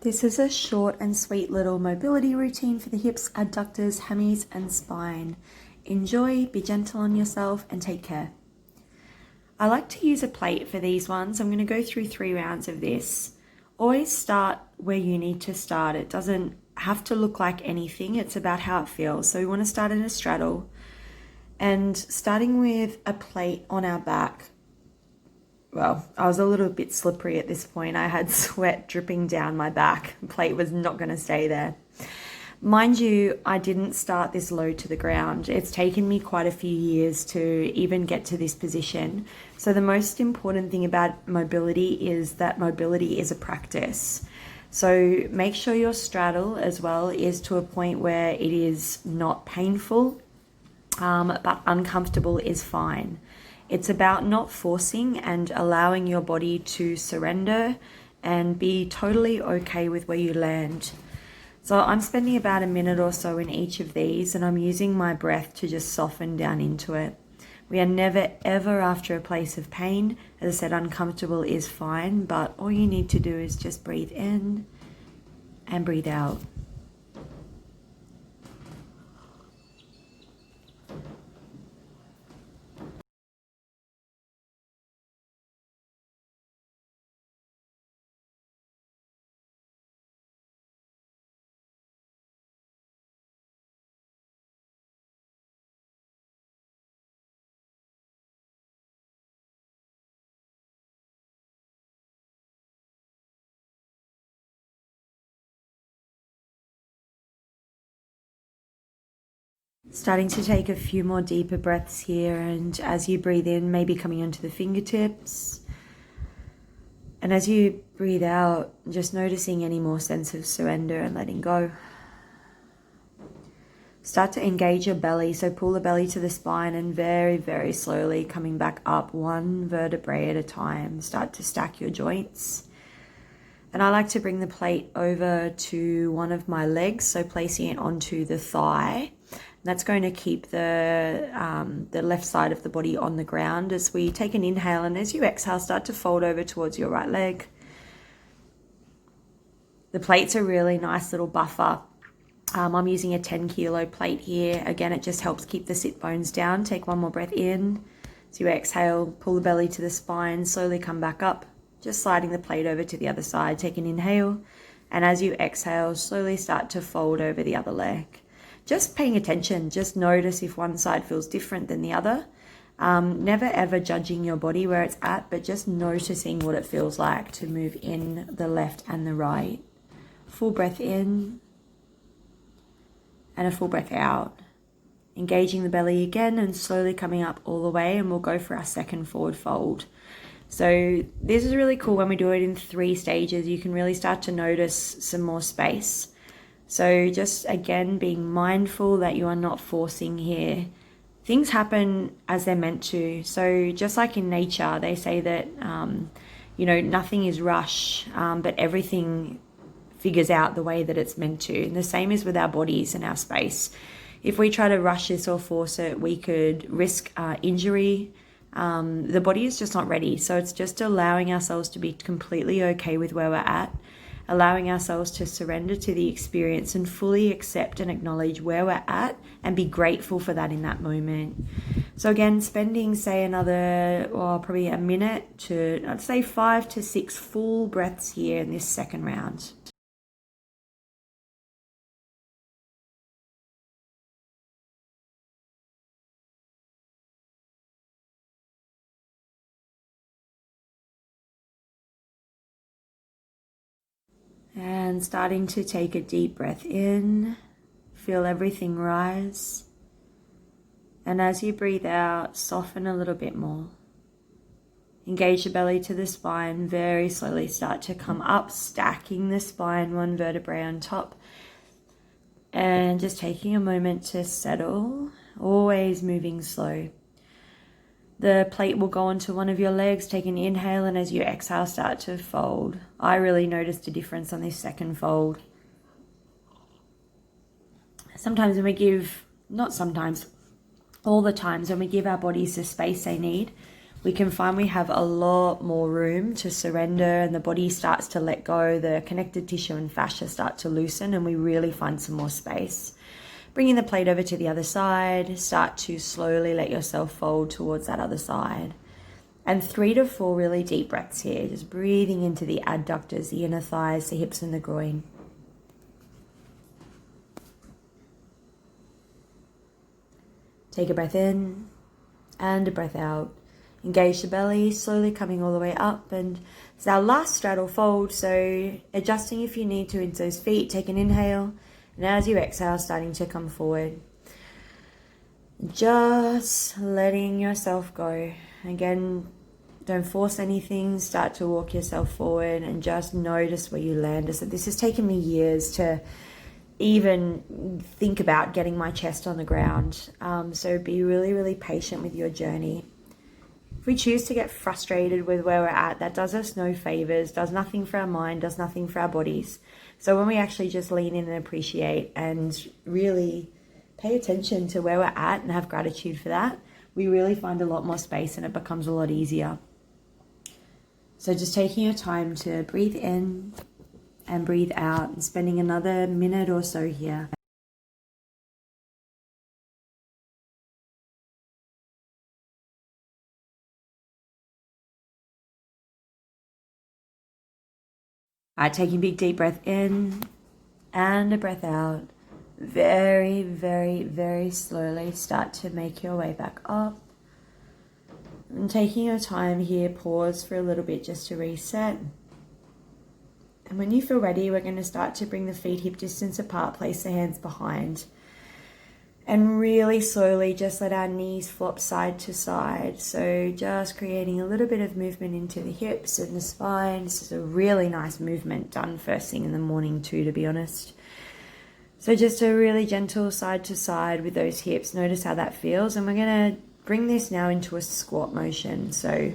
This is a short and sweet little mobility routine for the hips, adductors, hammies, and spine. Enjoy, be gentle on yourself, and take care. I like to use a plate for these ones. I'm going to go through 3 rounds of this. Always start where you need to start. It doesn't have to look like anything. It's about how it feels. So we want to start in a straddle. And starting with a plate on our back. Well, I was a little bit slippery at this point. I had sweat dripping down my back. The plate was not going to stay there. Mind you, I didn't start this low to the ground. It's taken me quite a few years to even get to this position. So the most important thing about mobility is that mobility is a practice. So make sure your straddle as well is to a point where it is not painful, but uncomfortable is fine. It's about not forcing and allowing your body to surrender and be totally okay with where you land. So I'm spending about a minute or so in each of these, and I'm using my breath to just soften down into it. We are never ever after a place of pain. As I said, uncomfortable is fine, but all you need to do is just breathe in and breathe out. Starting to take a few more deeper breaths here, and as you breathe in, maybe coming onto the fingertips. And as you breathe out, just noticing any more sense of surrender and letting go. Start to engage your belly, so pull the belly to the spine and very, very slowly coming back up 1 vertebrae at a time. Start to stack your joints. And I like to bring the plate over to one of my legs, so placing it onto the thigh. That's going to keep the left side of the body on the ground as we take an inhale, and as you exhale, start to fold over towards your right leg. The plate's a really nice little buffer. I'm using a 10 kilo plate here. Again, it just helps keep the sit bones down. Take 1 more breath in. As you exhale, pull the belly to the spine, slowly come back up. Just sliding the plate over to the other side. Take an inhale, and as you exhale, slowly start to fold over the other leg. Just paying attention, just notice if one side feels different than the other. Never ever judging your body where it's at, but just noticing what it feels like to move in the left and the right. Full breath in and a full breath out. Engaging the belly again and slowly coming up all the way, and we'll go for our second forward fold. So this is really cool when we do it in 3 stages. You can really start to notice some more space. So just again, being mindful that you are not forcing here. Things happen as they're meant to. So just like in nature, they say that, nothing is rush, but everything figures out the way that it's meant to. And the same is with our bodies and our space. If we try to rush this or force it, we could risk injury. The body is just not ready. So it's just allowing ourselves to be completely okay with where we're at. Allowing ourselves to surrender to the experience and fully accept and acknowledge where we're at and be grateful for that in that moment. So again, spending, say, another, probably a minute to, I'd say 5 to 6 full breaths here in this second round. And starting to take a deep breath in, feel everything rise. And as you breathe out, soften a little bit more. Engage the belly to the spine, very slowly start to come up, stacking the spine 1 vertebrae on top. And just taking a moment to settle, always moving slow. The plate will go onto one of your legs, take an inhale, and as you exhale, start to fold. I really noticed a difference on this second fold. Sometimes when we give, not sometimes, all the times when we give our bodies the space they need, we can find we have a lot more room to surrender, and the body starts to let go, the connective tissue and fascia start to loosen, and we really find some more space. Bringing the plate over to the other side, start to slowly let yourself fold towards that other side. And 3 to 4 really deep breaths here, just breathing into the adductors, the inner thighs, the hips and the groin. Take a breath in and a breath out. Engage the belly, slowly coming all the way up. And it's our last straddle fold, so adjusting if you need to into those feet. Take an inhale, and as you exhale, starting to come forward. Just letting yourself go. Again, don't force anything. Start to walk yourself forward and just notice where you land. So this has taken me years to even think about getting my chest on the ground. So be really, really patient with your journey. If we choose to get frustrated with where we're at, that does us no favors, does nothing for our mind, does nothing for our bodies. So when we actually just lean in and appreciate and really pay attention to where we're at and have gratitude for that, we really find a lot more space and it becomes a lot easier. So just taking your time to breathe in and breathe out and spending another minute or so here. All right, taking a big deep breath in and a breath out. Very, very, very slowly start to make your way back up. And taking your time here, pause for a little bit just to reset. And when you feel ready, we're going to start to bring the feet hip distance apart, place the hands behind. And really slowly just let our knees flop side to side. So just creating a little bit of movement into the hips and the spine. This is a really nice movement done first thing in the morning too, to be honest. So just a really gentle side to side with those hips. Notice how that feels. And we're going to bring this now into a squat motion. So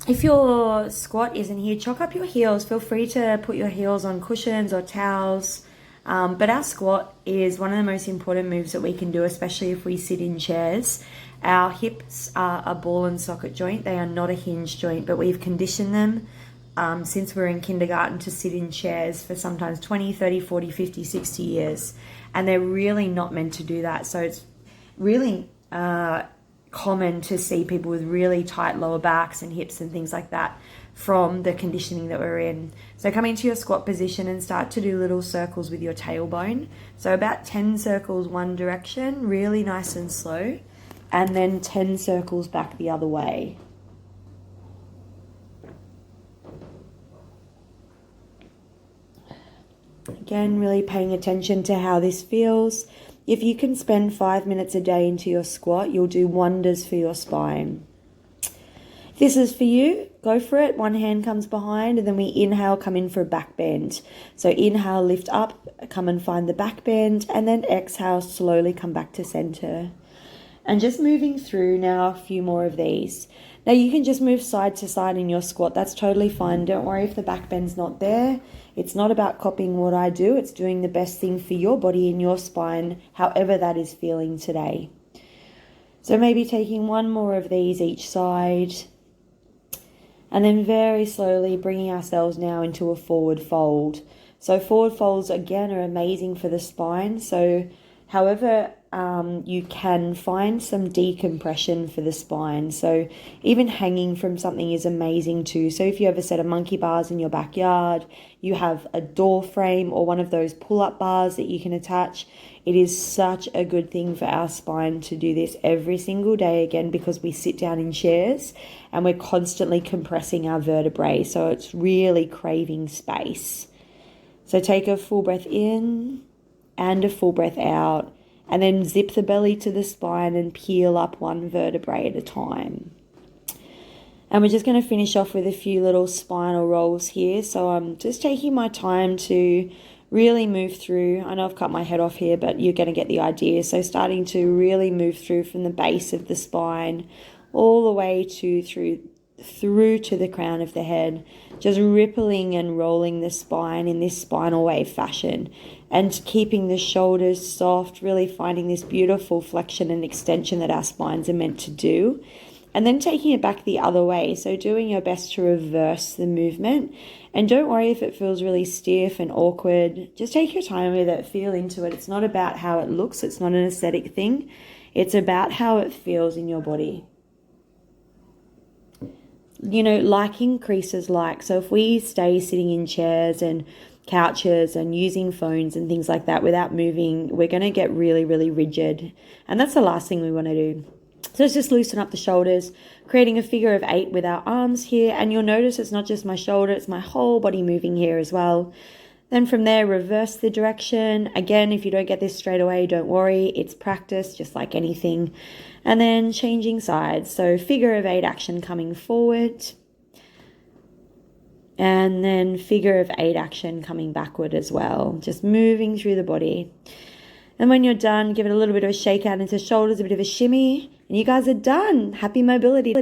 if your squat isn't here, chalk up your heels. Feel free to put your heels on cushions or towels. But our squat is one of the most important moves that we can do, especially if we sit in chairs. Our hips are a ball and socket joint. They are not a hinge joint, but we've conditioned them since we were in kindergarten to sit in chairs for sometimes 20, 30, 40, 50, 60 years. And they're really not meant to do that. So it's really common to see people with really tight lower backs and hips and things like that from the conditioning that we're in. So come into your squat position and start to do little circles with your tailbone. So about 10 circles one direction, really nice and slow, and then 10 circles back the other way. Again, really paying attention to how this feels. If you can spend 5 minutes a day into your squat, you'll do wonders for your spine. If this is for you, go for it. One hand comes behind, and then we inhale, come in for a back bend. So inhale, lift up, come and find the back bend, and then exhale, slowly come back to center. And just moving through now a few more of these. Now you can just move side to side in your squat. That's totally fine. Don't worry if the back bend's not there. It's not about copying what I do. It's doing the best thing for your body and your spine, however that is feeling today. So maybe taking one more of these each side. And then very slowly bringing ourselves now into a forward fold. So forward folds, again, are amazing for the spine. So however you can find some decompression for the spine. So even hanging from something is amazing too. So if you have a set of monkey bars in your backyard, you have a door frame or one of those pull-up bars that you can attach, it is such a good thing for our spine to do this every single day, again, because we sit down in chairs and we're constantly compressing our vertebrae. So it's really craving space. So take a full breath in and a full breath out, and then zip the belly to the spine and peel up one vertebrae at a time. And we're just going to finish off with a few little spinal rolls here. So I'm just taking my time to really move through. I know I've cut my head off here, but you're going to get the idea. So starting to really move through from the base of the spine all the way to through to the crown of the head, just rippling and rolling the spine in this spinal wave fashion, and keeping the shoulders soft, really finding this beautiful flexion and extension that our spines are meant to do. and then taking it back the other way. So doing your best to reverse the movement. And don't worry if it feels really stiff and awkward. Just take your time with it, feel into it. It's not about how it looks. It's not an aesthetic thing. It's about how it feels in your body. You know, like increases like. So if we stay sitting in chairs and couches and using phones and things like that without moving, we're going to get really, really rigid. And that's the last thing we want to do. So let's just loosen up the shoulders, creating a figure of 8 with our arms here. And you'll notice it's not just my shoulder, it's my whole body moving here as well. Then from there, reverse the direction. Again, if you don't get this straight away, don't worry. It's practice, just like anything. And then changing sides. So figure of 8 action coming forward. And then figure of 8 action coming backward as well. Just moving through the body. And when you're done, give it a little bit of a shake out into shoulders, a bit of a shimmy. And you guys are done. Happy mobility.